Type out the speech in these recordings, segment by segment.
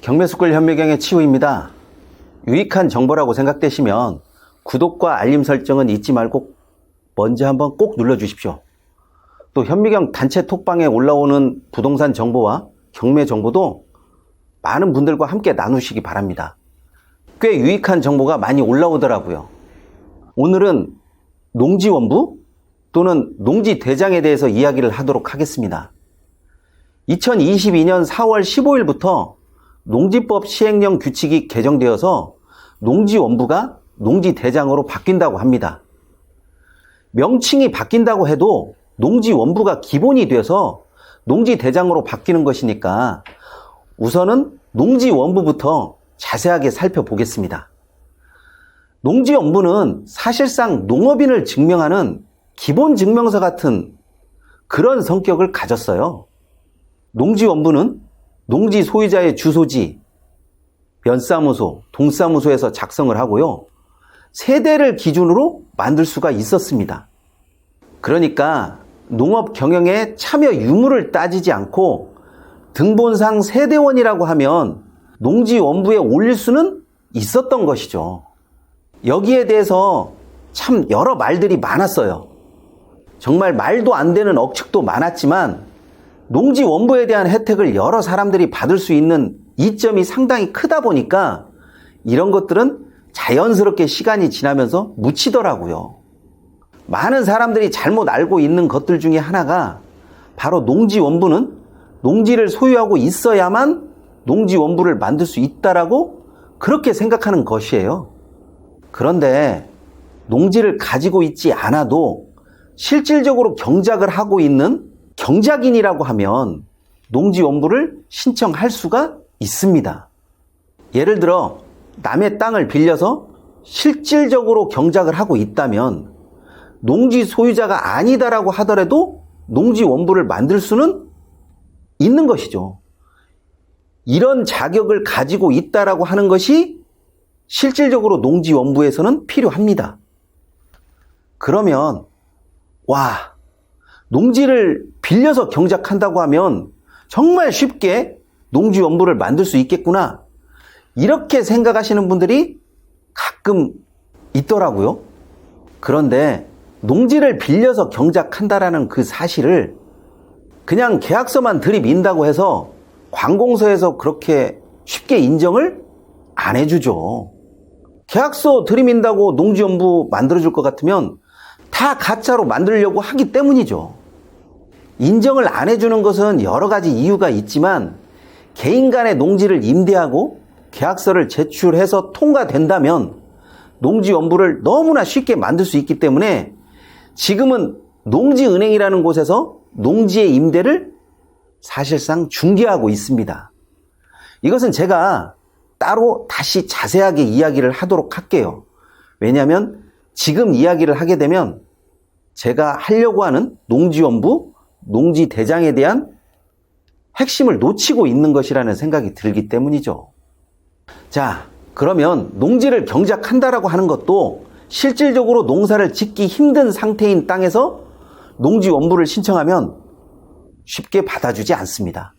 경매수골 현미경의 치우입니다. 유익한 정보라고 생각되시면 구독과 알림 설정은 잊지 말고 먼저 한번 꼭 눌러주십시오. 또 현미경 단체 톡방에 올라오는 부동산 정보와 경매 정보도 많은 분들과 함께 나누시기 바랍니다. 꽤 유익한 정보가 많이 올라오더라고요. 오늘은 농지원부 또는 농지대장에 대해서 이야기를 하도록 하겠습니다. 2022년 4월 15일부터 농지법 시행령 규칙이 개정되어서 농지원부가 농지대장으로 바뀐다고 합니다. 명칭이 바뀐다고 해도 농지원부가 기본이 돼서 농지대장으로 바뀌는 것이니까 우선은 농지원부부터 자세하게 살펴보겠습니다. 농지원부는 사실상 농업인을 증명하는 기본 증명서 같은 그런 성격을 가졌어요. 농지원부는 농지 소유자의 주소지, 면사무소, 동사무소에서 작성을 하고요. 세대를 기준으로 만들 수가 있었습니다. 그러니까 농업 경영에 참여 유무를 따지지 않고 등본상 세대원이라고 하면 농지원부에 올릴 수는 있었던 것이죠. 여기에 대해서 참 여러 말들이 많았어요. 정말 말도 안 되는 억측도 많았지만 농지원부에 대한 혜택을 여러 사람들이 받을 수 있는 이점이 상당히 크다 보니까 이런 것들은 자연스럽게 시간이 지나면서 묻히더라고요. 많은 사람들이 잘못 알고 있는 것들 중에 하나가 바로 농지원부는 농지를 소유하고 있어야만 농지원부를 만들 수 있다라고 그렇게 생각하는 것이에요. 그런데 농지를 가지고 있지 않아도 실질적으로 경작을 하고 있는 경작인이라고 하면 농지원부를 신청할 수가 있습니다. 예를 들어 남의 땅을 빌려서 실질적으로 경작을 하고 있다면 농지 소유자가 아니다라고 하더라도 농지원부를 만들 수는 있는 것이죠. 이런 자격을 가지고 있다라고 하는 것이 실질적으로 농지원부에서는 필요합니다. 그러면 농지를 빌려서 경작한다고 하면 정말 쉽게 농지원부를 만들 수 있겠구나, 이렇게 생각하시는 분들이 가끔 있더라고요. 그런데 농지를 빌려서 경작한다라는 그 사실을 그냥 계약서만 들이민다고 해서 관공서에서 그렇게 쉽게 인정을 안 해주죠. 계약서 들이민다고 농지원부 만들어줄 것 같으면 다 가짜로 만들려고 하기 때문이죠. 인정을 안 해주는 것은 여러 가지 이유가 있지만 개인 간의 농지를 임대하고 계약서를 제출해서 통과된다면 농지원부를 너무나 쉽게 만들 수 있기 때문에 지금은 농지은행이라는 곳에서 농지의 임대를 사실상 중개하고 있습니다. 이것은 제가 따로 다시 자세하게 이야기를 하도록 할게요. 왜냐하면 지금 이야기를 하게 되면 제가 하려고 하는 농지원부, 농지대장에 대한 핵심을 놓치고 있는 것이라는 생각이 들기 때문이죠. 자, 그러면 농지를 경작한다라고 하는 것도 실질적으로 농사를 짓기 힘든 상태인 땅에서 농지원부를 신청하면 쉽게 받아주지 않습니다.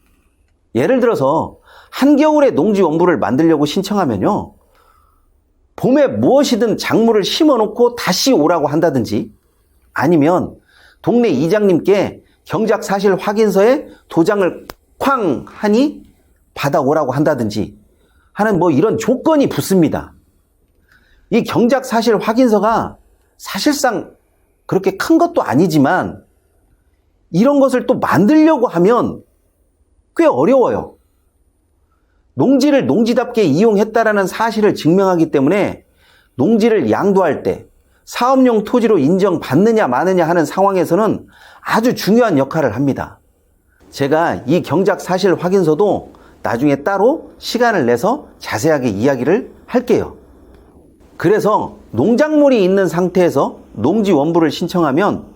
예를 들어서 한겨울에 농지원부를 만들려고 신청하면요, 봄에 무엇이든 작물을 심어놓고 다시 오라고 한다든지, 아니면 동네 이장님께 경작사실 확인서에 도장을 쾅 하니 받아오라고 한다든지 하는 이런 조건이 붙습니다. 이 경작사실 확인서가 사실상 그렇게 큰 것도 아니지만 이런 것을 또 만들려고 하면 꽤 어려워요. 농지를 농지답게 이용했다라는 사실을 증명하기 때문에 농지를 양도할 때 사업용 토지로 인정받느냐 마느냐 하는 상황에서는 아주 중요한 역할을 합니다. 제가 이 경작사실 확인서도 나중에 따로 시간을 내서 자세하게 이야기를 할게요. 그래서 농작물이 있는 상태에서 농지원부를 신청하면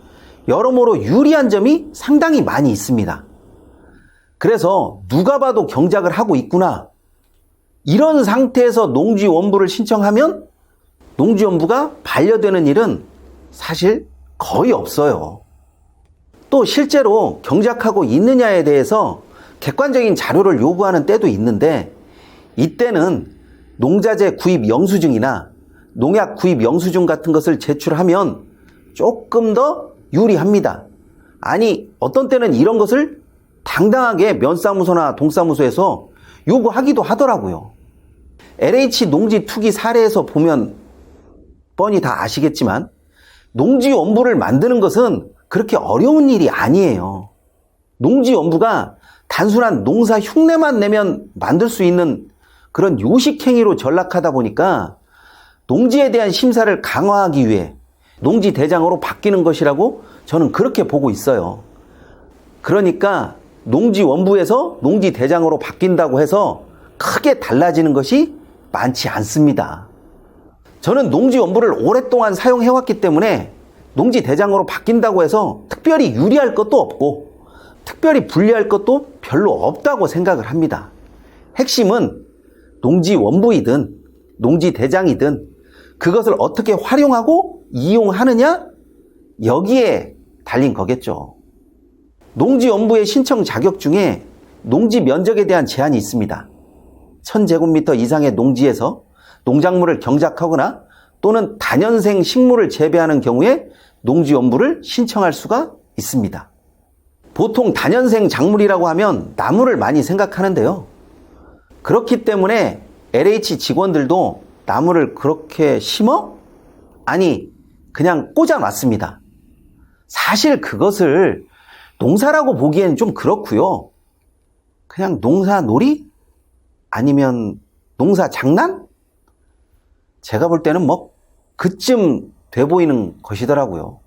여러모로 유리한 점이 상당히 많이 있습니다. 그래서 누가 봐도 경작을 하고 있구나, 이런 상태에서 농지원부를 신청하면 농지원부가 반려되는 일은 사실 거의 없어요. 또 실제로 경작하고 있느냐에 대해서 객관적인 자료를 요구하는 때도 있는데 이때는 농자재 구입 영수증이나 농약 구입 영수증 같은 것을 제출하면 조금 더 유리합니다. 아니, 어떤 때는 이런 것을 당당하게 면사무소나 동사무소에서 요구하기도 하더라고요. LH 농지 투기 사례에서 보면 뻔히 다 아시겠지만 농지원부를 만드는 것은 그렇게 어려운 일이 아니에요. 농지원부가 단순한 농사 흉내만 내면 만들 수 있는 그런 요식행위로 전락하다 보니까 농지에 대한 심사를 강화하기 위해 농지대장으로 바뀌는 것이라고 저는 그렇게 보고 있어요. 그러니까 농지원부에서 농지대장으로 바뀐다고 해서 크게 달라지는 것이 많지 않습니다. 저는 농지원부를 오랫동안 사용해왔기 때문에 농지대장으로 바뀐다고 해서 특별히 유리할 것도 없고 특별히 불리할 것도 별로 없다고 생각을 합니다. 핵심은 농지원부이든 농지대장이든 그것을 어떻게 활용하고 이용하느냐, 여기에 달린 거겠죠. 농지원부의 신청 자격 중에 농지 면적에 대한 제한이 있습니다. 1000제곱미터 이상의 농지에서 농작물을 경작하거나 또는 다년생 식물을 재배하는 경우에 농지원부를 신청할 수가 있습니다. 보통 다년생 작물이라고 하면 나무를 많이 생각하는데요. 그렇기 때문에 LH 직원들도 나무를 그렇게 심어? 아니, 그냥 꽂아놨습니다. 사실 그것을 농사라고 보기에는 좀 그렇고요. 그냥 농사놀이? 아니면 농사 장난? 제가 볼 때는 뭐 그쯤 돼 보이는 것이더라고요.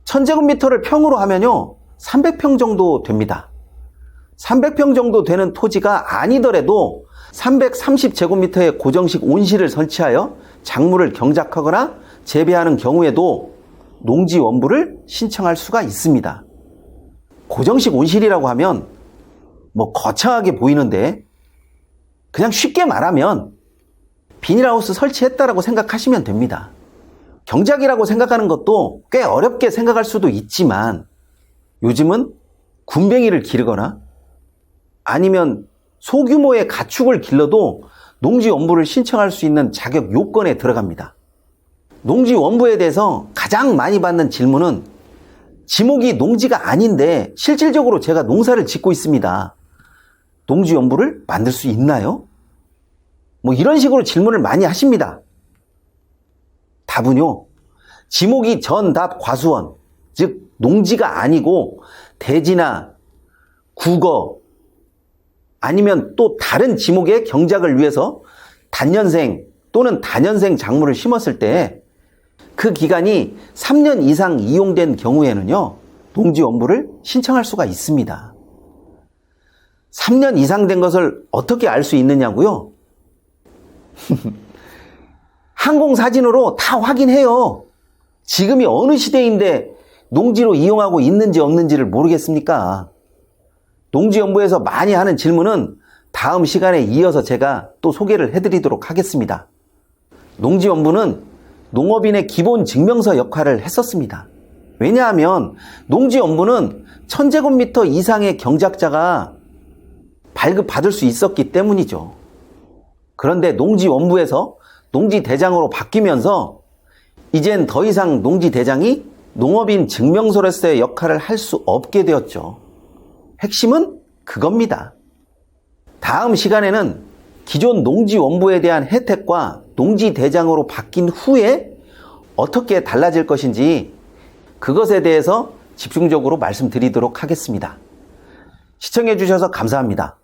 1000제곱미터를 평으로 하면요 300평 정도 됩니다. 300평 정도 되는 토지가 아니더라도 330제곱미터의 고정식 온실을 설치하여 작물을 경작하거나 재배하는 경우에도 농지원부를 신청할 수가 있습니다. 고정식 온실이라고 하면 뭐 거창하게 보이는데 그냥 쉽게 말하면 비닐하우스 설치했다라고 생각하시면 됩니다. 경작이라고 생각하는 것도 꽤 어렵게 생각할 수도 있지만 요즘은 군뱅이를 기르거나 아니면 소규모의 가축을 길러도 농지원부를 신청할 수 있는 자격 요건에 들어갑니다. 농지원부에 대해서 가장 많이 받는 질문은 지목이 농지가 아닌데 실질적으로 제가 농사를 짓고 있습니다. 농지원부를 만들 수 있나요? 뭐 이런 식으로 질문을 많이 하십니다. 답은요, 지목이 전답 과수원, 즉 농지가 아니고 대지나 국어 아니면 또 다른 지목의 경작을 위해서 단년생 또는 다년생 작물을 심었을 때 그 기간이 3년 이상 이용된 경우에는요 농지원부를 신청할 수가 있습니다. 3년 이상 된 것을 어떻게 알 수 있느냐고요? 항공사진으로 다 확인해요. 지금이 어느 시대인데 농지로 이용하고 있는지 없는지를 모르겠습니까? 농지연부에서 많이 하는 질문은 다음 시간에 이어서 제가 또 소개를 해드리도록 하겠습니다. 농지연부는 농업인의 기본 증명서 역할을 했었습니다. 왜냐하면 농지연부는 1000제곱미터 이상의 경작자가 발급받을 수 있었기 때문이죠. 그런데 농지원부에서 농지대장으로 바뀌면서 이젠 더 이상 농지대장이 농업인 증명서로서의 역할을 할 수 없게 되었죠. 핵심은 그겁니다. 다음 시간에는 기존 농지원부에 대한 혜택과 농지대장으로 바뀐 후에 어떻게 달라질 것인지 그것에 대해서 집중적으로 말씀드리도록 하겠습니다. 시청해 주셔서 감사합니다.